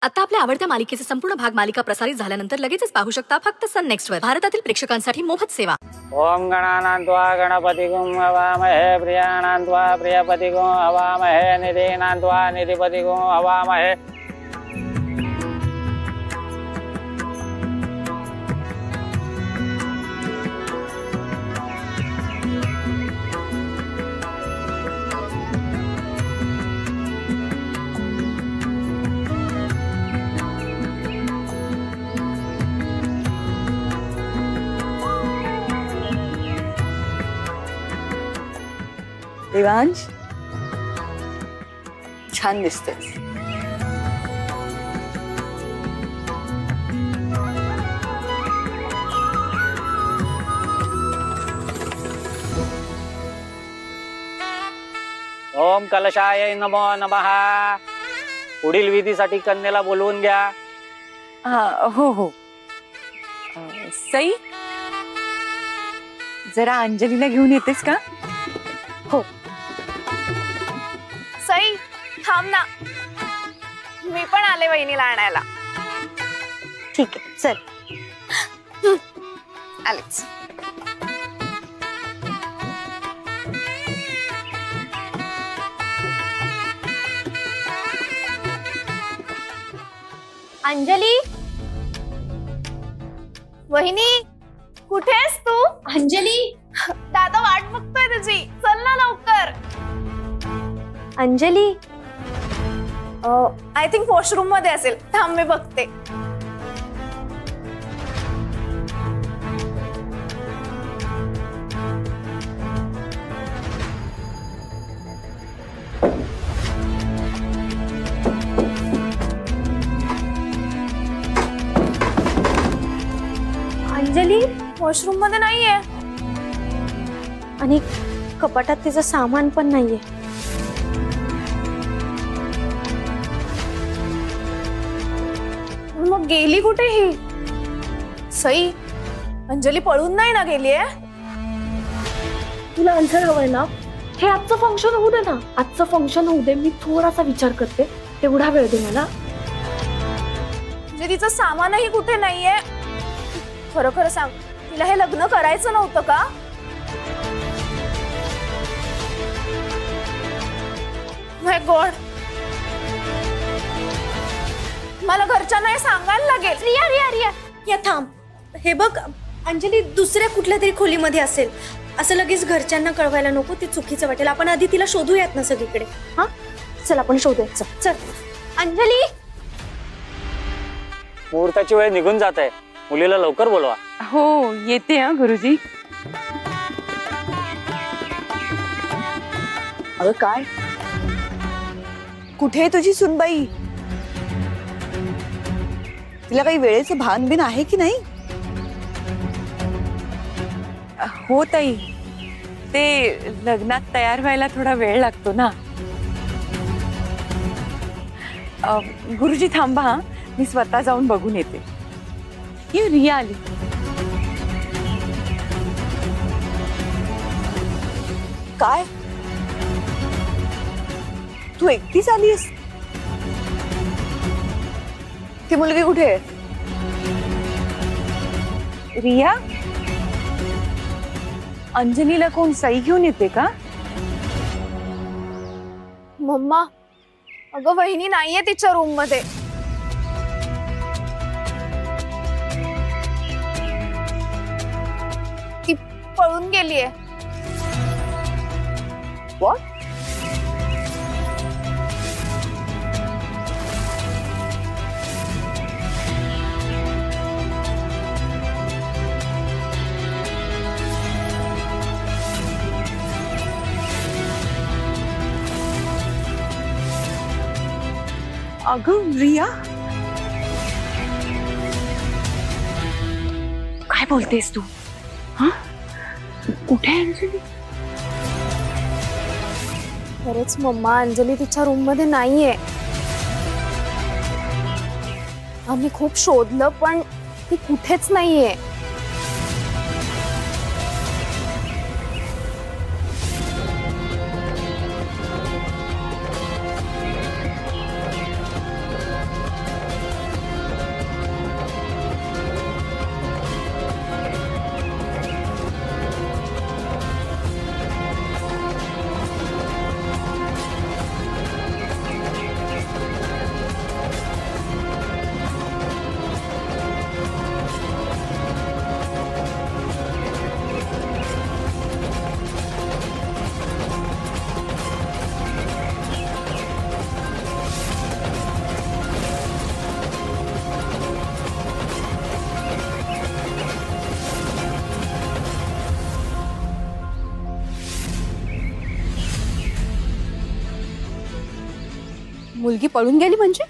आता आपल्या आवडत्या मालिकेचे संपूर्ण भाग मालिका प्रसारित झाल्यानंतर लगेचच पाहू शकता फक्त सन नेक्स्ट वर. भारतातील प्रेक्षकांसाठी मोफत सेवा. ओम गणानान्त्वा गणपतिगुं हवामहे प्रियाणान्त्वा प्रियपतिगुं हवामहे निधीनान्त्वा निधिपतिगुं हवामहे. देवांश छान दिसतेस. ओम कलशाय नमो नमः. पुढील विधीसाठी कन्येला बोलवून घ्या. हो हो. सई जरा अंजलीला घेऊन येतेस का? हो. सई थांब ना, मी पण आले वहिनीला आणायला. ठीक आहे चल. आलेच. अंजली, वहिनी कुठे आहेस तू? अंजली, दादा वाट बघतोय तुझी, चल ना लवकर. अंजली आय थिंक वॉशरूम मध्ये असेल, थांब मी बघते. अंजली वॉशरूम मध्ये नाहीये आणि कपाटात तिचं सामान पण नाहीये. मग गेली कुठे ही? सई, अंजली पळून नाही ना गेलीये? तुला आन्सर हवंय ना? हे आजचं फंक्शन होऊ दे ना, आजचं फंक्शन होऊ दे. मी थोडासा विचार करते, तेवढा वेळ दे मला. म्हणजे तिचं सामानही कुठे नाहीये? खरं खरं सांग, तिला हे लग्न करायचं नव्हतं का? माय गॉड, मला घरच्यांना हे सांगायला लागेल. रिया रिया रिया या थांब. हे बघ अंजली दुसऱ्या कुठल्या तरी खोलीमध्ये असेल. असं लगेच घरच्यांना कळवायला नको, ते चुकीचं वाटेल. आपण आधी तिला शोधूयात ना सगळीकडे. हा चल आपण शोधूयात. चल चल. अंजली, मुहूर्ताची वेळ निघून जात आहे, मुलीला लवकर बोलवा. हो येते हा गुरुजी. अगं काय, कुठे आहे तुझी सुनबाई? तिला काही वेळेचं भान बिन आहे की नाही? हो ताई, ते लग्नात तयार व्हायला थोडा वेळ लागतो ना. गुरुजी थांबा हा, मी स्वतः जाऊन बघून येते. ही रिया आली. काय तू एकटीच आलीस? ती मुलगी कुठे आहे? रिया, अंजलीला कोण सई घेऊन येते का? मम्मा, अगं वहिनी नाहीये तिच्या रूम मध्ये. ती पळून गेलीये. What? अगं रिया, काय बोलतेस तू? हा, कुठे आहे अंजली? खरंच मम्मा, अंजली तिच्या रूम मध्ये नाहीये. आम्ही खूप शोधलं पण ती कुठेच नाहीये. मुलगी पळून गेली म्हणजे?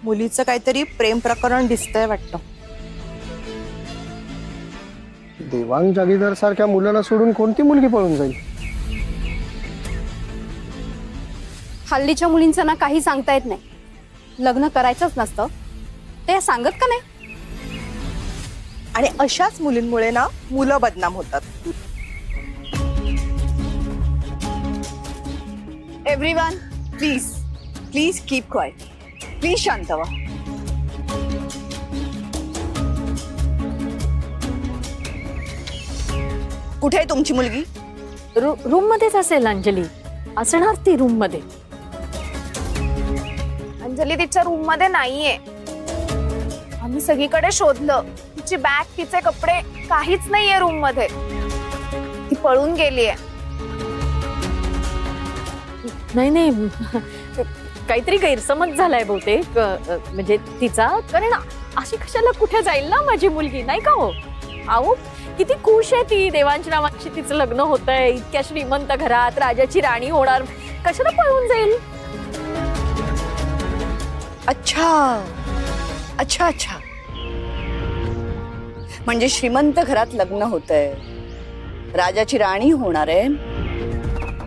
मुलीचं काहीतरी प्रेम प्रकरण दिसतंय वाटतं. देवांग जागीदार सारख्या मुलाला सोडून कोणती मुलगी पळून जाईल? हल्लीच्या मुलींचं ना काही सांगता येत नाही. लग्न करायचंच नसतं ते सांगत का नाही? आणि अशाच मुलींमुळे ना मुलं बदनाम होतात. Everyone please please keep quiet. Please शांत व्हा. कुठे आहे तुमची मुलगी? रूम मध्येच असेल अंजली. असणार ती रूम मध्ये. अंजली तिच्या रूम मध्ये नाहीये. आम्ही सगळीकडे शोधलं. तिची बॅग तिचे कपडे काहीच नाहीये रूम मध्ये. ती पळून गेलीये. नाही काहीतरी गैरसमज झालाय बहुतेक. म्हणजे तिचा. कारण अशी कशाला कुठे जाईल ना माझी मुलगी, नाही का हो? अहो किती खुश आहे ती. देवांश रावांशी तिचं लग्न होतंय. इतक्या श्रीमंत घरात राजाची राणी होणार. कशाला पळून जाईल? अच्छा अच्छा अच्छा. म्हणजे श्रीमंत घरात लग्न होतंय, राजाची राणी होणार आहे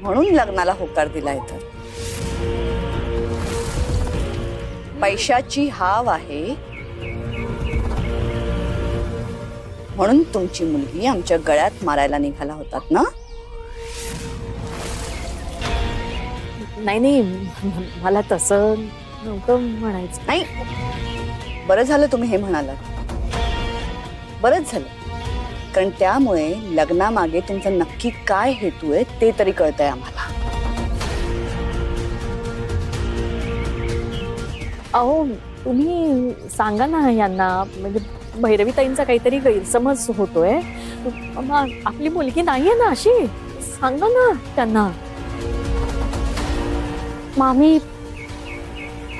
म्हणून लग्नाला होकार दिलाय. तर पैशाची हाव आहे म्हणून तुमची मुलगी आमच्या गळ्यात मारायला निघाला होतात ना? नाही मला तसं नव्हतं म्हणायचं. नाही, बरं झालं तुम्ही हे म्हणालात. बरंच झालं. कारण त्यामुळे लग्नामागे तुमचा नक्की काय हेतू आहे ते तरी कळतंय आम्हाला. अहो तुम्ही सांगा ना यांना. म्हणजे भैरवीताईंचा काहीतरी गैरसमज होतोय. आपली मुलगी नाहीये ना अशी. सांगा ना त्यांना. मामी,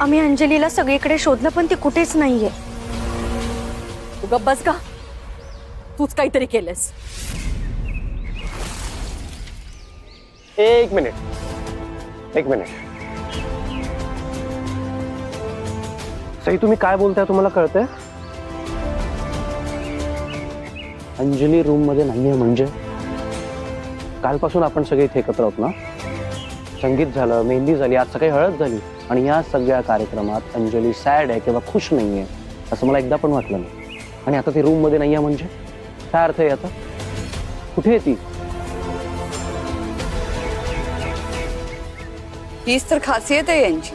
आम्ही अंजलीला सगळीकडे शोधलं पण ती कुठेच नाहीये. तू गप्प बस का. तूच काहीतरी केलंस. एक मिनिट. सई तुम्ही काय बोलताय तुम्हाला कळतंय? अंजली रूम मध्ये नाहीये म्हणजे? कालपासून आपण सगळे इथे एकत्र आहोत ना. संगीत झालं, मेहंदी झाली, आज सकाळी हळद झाली. आणि या सगळ्या कार्यक्रमात अंजली सॅड आहे किंवा खुश नाहीये असं मला एकदा पण वाटलं नाही. आणि आता ती रूम मध्ये नाहीये म्हणजे काय अर्थ आहे आता? कुठे आहे ती? हीच तर खासियत आहे यांची.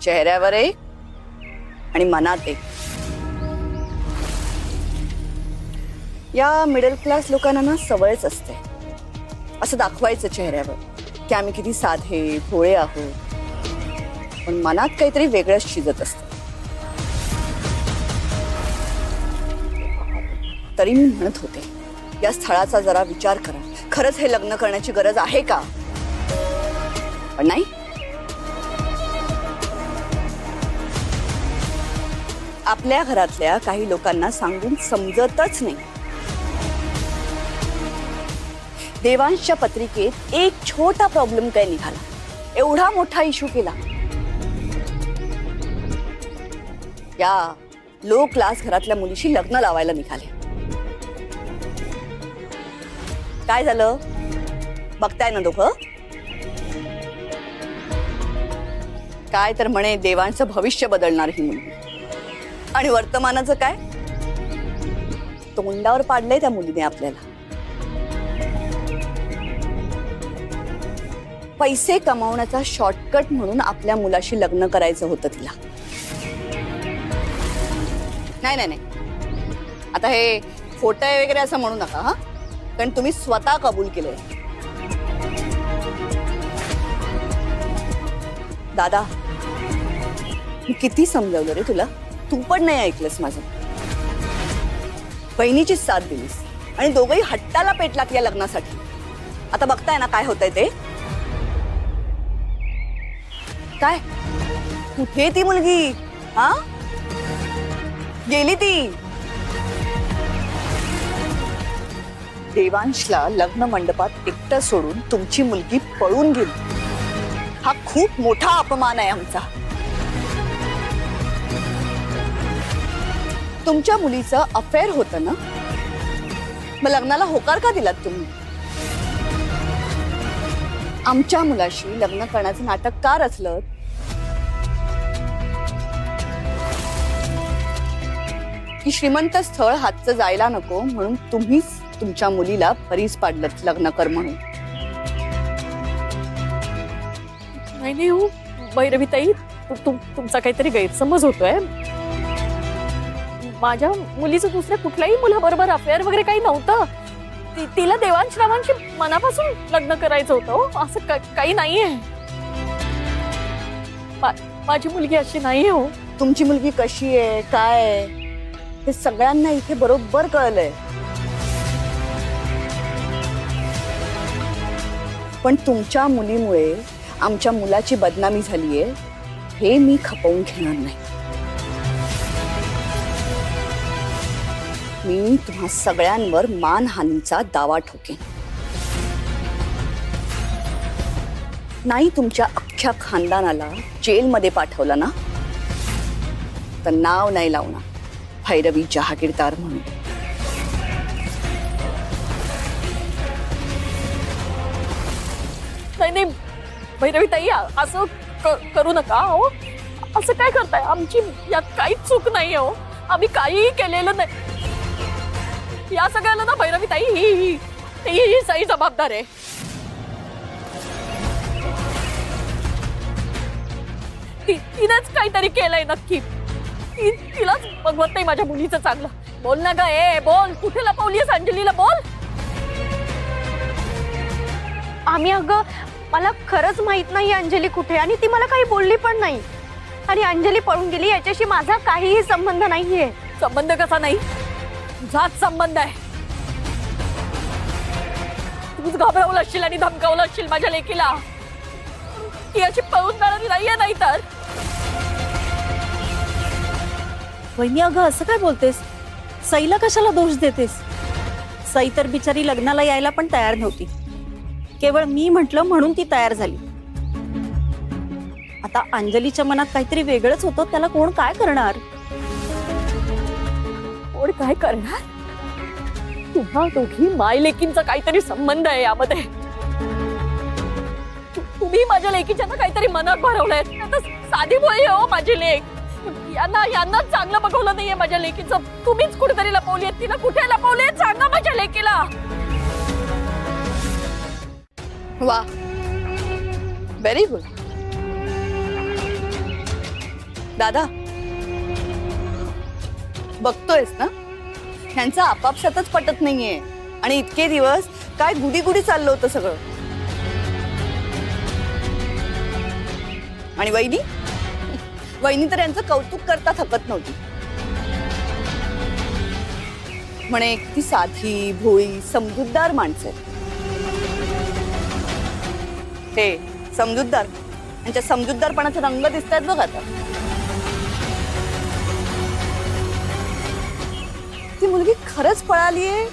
चेहऱ्यावर एक आणि मनात एक. या मिडल क्लास लोकांना ना सवयच असते असं दाखवायचं चेहऱ्यावर की आम्ही किती साधे भोळे आहोत. पण मनात काहीतरी वेगळंच शिजत असतं. तरी मी म्हणत होते या स्थळाचा जरा विचार करा. खरंच हे लग्न करण्याची गरज आहे का? पण नाही. आपल्या घरातल्या काही लोकांना सांगून समजतच नाही. देवांशच्या पत्रिकेत एक छोटा प्रॉब्लेम काय निघाला, एवढा मोठा इश्यू केला. या लो क्लास घरातल्या मुलीशी लग्न लावायला निघाले. काय झालं बघताय ना दोघं. काय तर म्हणे देवांचं भविष्य बदलणार ही मुलगी. आणि वर्तमानाचं काय? तोंडावर पाडलंय त्या मुलीने आपल्याला. पैसे कमावण्याचा शॉर्टकट म्हणून आपल्या मुलाशी लग्न करायचं होतं तिला. नाही, आता हे खोटं आहे वगैरे असं म्हणू नका. हा, कारण तुम्ही स्वतः कबूल केलंय. दादा, मी किती समजावलं रे तुला, तू पण नाही ऐकलंस माझं. बहिणीचीच साथ दिलीस आणि दोघंही हट्टाला पेटलात या लग्नासाठी. आता बघताय ना काय होतंय ते. काय कुठे ती मुलगी? हा, गेली ती. देवांशला लग्न मंडपात एकटं सोडून तुमची मुलगी पळून गेली, हा खूप मोठा अपमान आहे आमचा. तुमच्या मुलीचं अफेअर होतं ना, मग लग्नाला होकार का दिलात तुम्ही? आमच्या मुलाशी लग्न करण्याचं नाटक का रचलं? की श्रीमंत स्थळ हातचं जायला नको म्हणून तुम्हीच तुमच्या मुलीला भरीस पाडलं लग्न कर म्हणून. नाही नाही हो भैरवीताई, तुमचा काहीतरी गैरसमज होतोय. माझ्या मुलीचं दुसऱ्या कुठल्याही मुलाबरोबर अफेअर वगैरे काही नव्हतं. तिला देवांश रावांशी मनापासून लग्न करायचं होतं हो, असं काही नाहीये. माझी मुलगी अशी नाहीये हो. तुमची मुलगी कशी आहे काय आहे हे सगळ्यांना इथे बरोबर कळलंय. पण तुमच्या मुलीमुळे आमच्या मुलाची बदनामी झालीये हे मी खपवून घेणार नाही. मी तुम्हा सगळ्यांवर मानहानीचा दावा ठोकेन. नाही तुमच्या अख्ख्या खानदानाला जेलमध्ये पाठवलं ना तर नाव नाही लावणार भैरवी जहागीरदार म्हणून. नाही नाही भैरवीताई, असं करू नका हो. असं काय करताय? आमची यात काहीच चूक नाहीये हो. आम्ही काहीही केलेलं नाही. या सगळ्याला ना भैरवीताई ही सही जबाबदार आहे. तिनेच काहीतरी केलंय नक्की. तिलाच बघवत नाही माझ्या मुलीचं चांगलं. बोल ना ग, ए बोल, कुठे लपवलीस अंजलीला? बोल. आम्ही अगं, मला खरंच माहित नाही अंजली कुठे, आणि ती मला काही बोलली पण नाही. आणि अंजली पळून गेली याच्याशी माझा काहीही संबंध नाहीये. संबंध कसा नाही? तुझाच संबंध आहे. तूच घाबरवलं असशील आणि धमकावलं असशील माझ्या लेकीला. ती अशी पळून जाणारी नाहीये. नाही तर वहिनी, अगं असं काय बोलतेस? सईला कशाला दोष देतेस? सई तर बिचारी लग्नाला यायला पण तयार नव्हती. केवळ मी म्हटलं म्हणून ती तयार झाली. आता अंजलीच्या मनात काहीतरी वेगळंच होतं, त्याला कोण काय करणार? कोण काय करणार? तुम्हा दोघी माय लेकींचा काहीतरी संबंध आहे यामध्ये. तुम्ही माझ्या लेकीच्या ना काहीतरी मनात भरवलंय. आता साधी बोली हो माझी लेक. यांना चांगलं बघवलं नाहीये माझ्या लेकीचं. तुम्हीच कुठेतरी लपवली आहे. तिला कुठे लपवले सांगा माझ्या लेकीला. वा, व्हेरी गुड. दादा, बघतोयस ना ह्यांचं आपापसातच पटत नाहीये. आणि इतके दिवस काय गुडी गुडी चाललं होतं सगळं. आणि वहिनी तर यांचं कौतुक करता थकत नव्हती. म्हणे किती साधी भोळी समजूतदार माणसं आहेत. हे समजूतदार, यांच्या समजूतदारपणाचे रंग दिसतात बघ आता. ती मुलगी खरंच पळालीये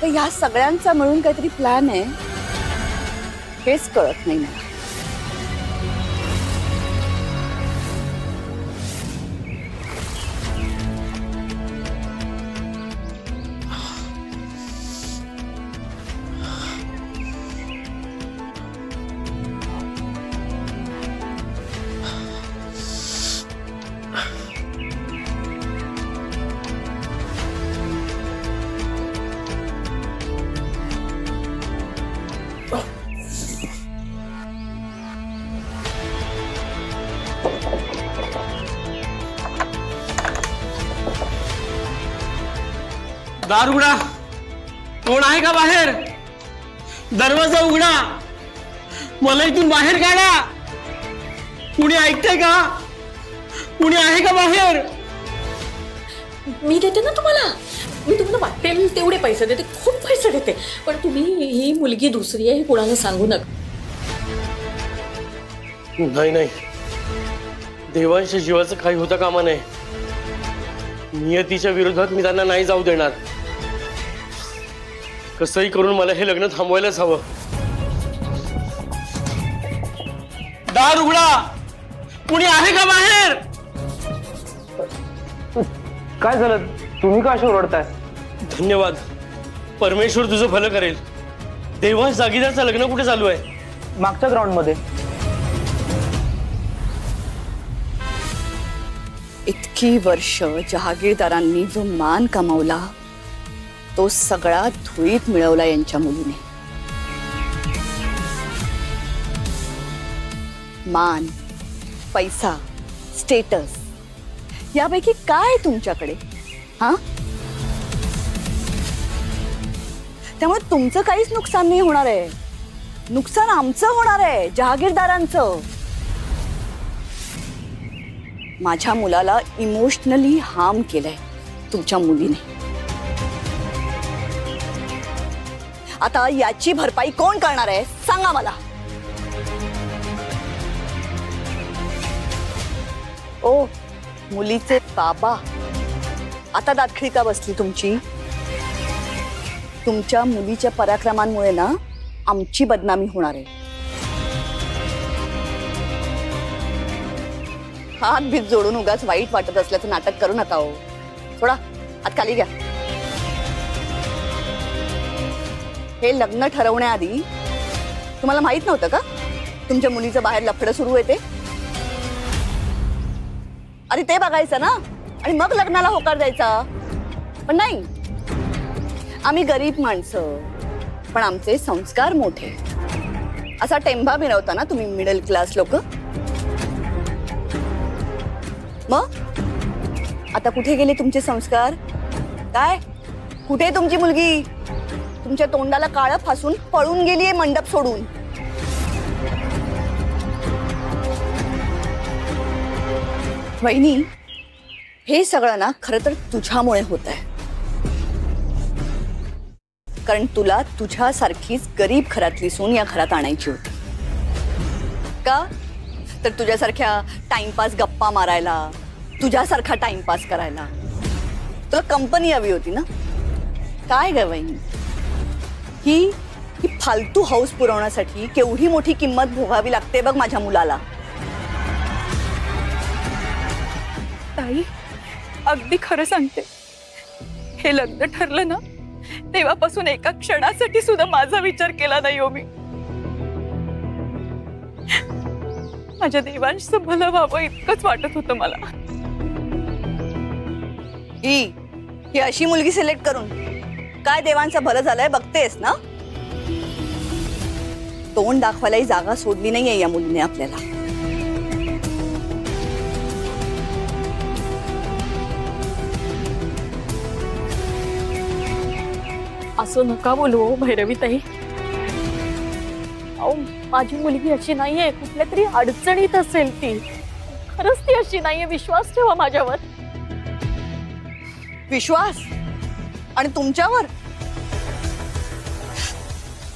तर या सगळ्यांचा मिळून काहीतरी प्लॅन आहे हेच कळत नाही मला. दार उघडा. कोण आहे का बाहेर? दरवाजा उघडा. मला इथून बाहेर काढा. कुणी ऐकतंय का? कुणी आहे का बाहेर? मी देते ना तुम्हाला. मी तुम्हाला वाटेल तेवढे पैसे देते. खूप पैसे देते. पण तुम्ही ही मुलगी दुसरी आहे हे कुणाला सांगू नका. नाही नाही, देवांच्या जीवाचं काही होता कामा नये. नियतीच्या विरोधात मी त्यांना नाही जाऊ देणार. कसंही करून मला हे लग्न थांबवायलाच हवं. दार उघडा, कुणी आहे का बाहेर? काय झालं? तुम्ही का अशी ओरडताय? धन्यवाद, परमेश्वर तुझं भलं करेल. देवास जागीदारचं लग्न कुठे चालू आहे? मागच्या ग्राउंड मध्ये. इतकी वर्ष जहागीरदारांनी जो मान कमावला तो सगळा धुळीत मिळवला यांच्या मुलीने. मान, पैसा, स्टेटस यापैकी काय तुमच्याकडे? हा, त्यामुळे तुमचं काहीच नुकसान नाही होणार आहे. नुकसान आमचं होणार आहे, जहागीरदारांचं. माझ्या मुलाला इमोशनली हार्म केलंय तुमच्या मुलीने. आता याची भरपाई कोण करणार आहे सांगा मला. ओ मुलीचे बाबा, आता दातखिळी का बसली तुमची? तुमच्या मुलीच्या पराक्रमांमुळे ना आमची बदनामी होणार आहे. हात बीत जोडून उगाच वाईट वाटत असल्याचं नाटक करू नका हो. थोडा हात खाली घ्या. हे लग्न ठरवण्याआधी तुम्हाला माहित नव्हतं का तुमच्या मुलीचं बाहेर लफडं सुरू आहे ते? अरे ते बघायचं ना आणि मग लग्नाला होकार द्यायचा. पण नाही, आम्ही गरीब माणसं पण आमचे संस्कार मोठे असा टेंभा मिरवता ना तुम्ही मिडल क्लास लोक. मग आता कुठे गेले तुमचे संस्कार? काय कुठे तुमची मुलगी? तुमच्या तोंडाला काळं फासून पळून गेलीये मंडप सोडून. वहिनी, हे सगळं ना खरं तर तुझ्यामुळे होत आहे. कारण तुला तुझ्यासारखीच गरीब घरातली सून या घरात आणायची होती. का तर तुझ्यासारख्या टाइमपास गप्पा मारायला, तुझ्यासारखा टाइमपास करायला तुला कंपनी हवी होती ना. काय ग वहिनी, ही फालतू हौस पुरवण्यासाठी केवढी मोठी किंमत भोगावी लागते बघ माझ्या मुलाला. ताई, अगदी खरं सांगते. हे लग्न ठरलं ना तेव्हापासून एका क्षणासाठी सुद्धा माझा विचार केला नाही हो मी. माझ्या देवांचं भलं व्हावं इतकंच वाटत होतं मला. ही अशी मुलगी सिलेक्ट करून काय देवांचं भलं झालंय बघतेस ना. तोंड दाखवायलाही जागा सोडली नाहीये या मुलीने आपल्याला. असं नका बोलू भैरवीताई. अहो, माझी मुलगी अशी नाहीये, कुठल्या तरी अडचणीत असेल ती. खरंच ती अशी नाहीये, विश्वास ठेवा माझ्यावर. विश्वास? आणि तुमच्यावर?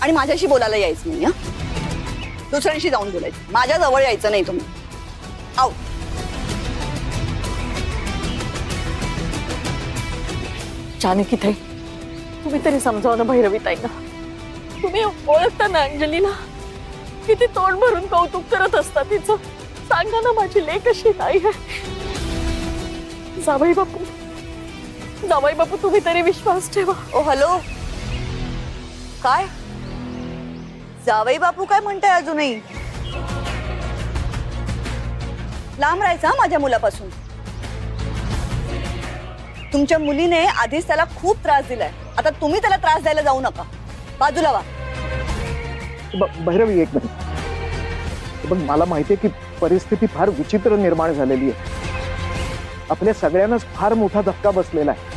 आणि माझ्याशी बोलायला यायचं नाही. दुसऱ्यांशी जाऊन बोलायचं, माझ्या जवळ यायचं नाही तुम्ही. आऊ. जानकीताई, तुम्ही तरी समजाव ना भैरवीताईंना. तुम्ही ओळखता ना अंजलीला, किती तोंड भरून कौतुक करत असता तिचं. सांगा ना माझी लेक कशी नाही आहे. जावई बापू तुम्ही तरी विश्वास ठेवा. ओ हॅलो, काय जावई बापू काय म्हणताय? अजूनही लांब राहायचा माझ्या मुलापासून. तुमच्या मुलीने आधीच त्याला खूप त्रास दिलाय, आता तुम्ही त्याला त्रास द्यायला जाऊ नका. बाजूला वा. भैरवी, एक मिनिट बघ. मला माहितीये की परिस्थिती फार विचित्र निर्माण झालेली आहे. आपल्या सगळ्यांनाच फार मोठा धक्का बसलेला आहे.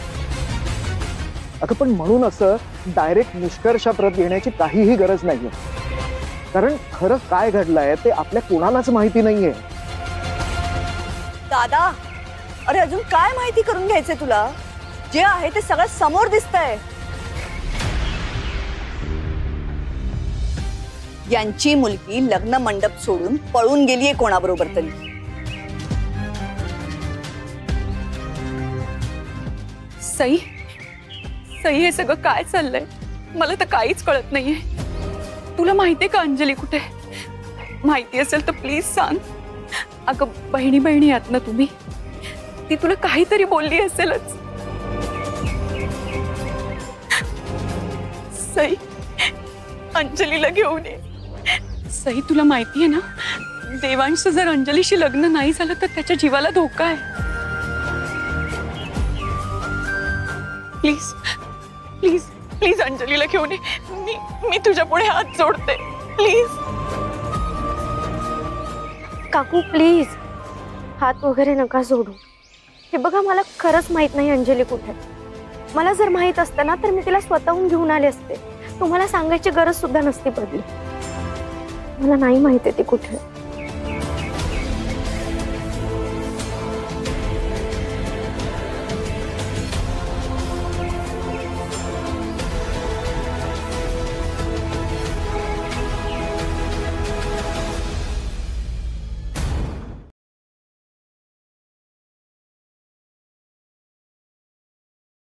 अगं पण म्हणून असं डायरेक्ट निष्कर्षाप्रत येण्याची काहीही गरज नाहीये. कारण खरं काय घडलंय ते आपल्या कोणालाच माहिती नाहीये. दादा, अरे अजून काय माहिती करून घ्यायचंय तुला? जे आहे ते सगळं समोर दिसतंय. यांची मुलगी लग्न मंडप सोडून पळून गेलीये कोणाबरोबर तरी. सई, हे सगळं काय चाललंय? मला तर काहीच कळत नाहीये. तुला माहितीये का अंजली कुठे? माहिती असेल तर प्लीज सांग. अगं बहिणी बहिणी आहात ना तुम्ही. ती तुला काहीतरी बोलली असेलच. सई, अंजलीला घेऊन ये. सई, तुला माहितीये ना, देवांशचं जर अंजलीशी लग्न नाही झालं तर त्याच्या जीवाला धोका आहे. प्लीज प्लीज प्लीज अंजलीला घेऊन ये. मी तुझ्या पुढे हात जोडते. प्लीज काकू प्लीज हात वगैरे नका जोडू. हे बघा, मला खरंच माहित नाही अंजली कुठे. मला जर माहित असतं ना तर मी तिला स्वतःहून घेऊन आले असते. तुम्हाला सांगायची गरज सुद्धा नसती पडली. मला नाही माहिती ती कुठे.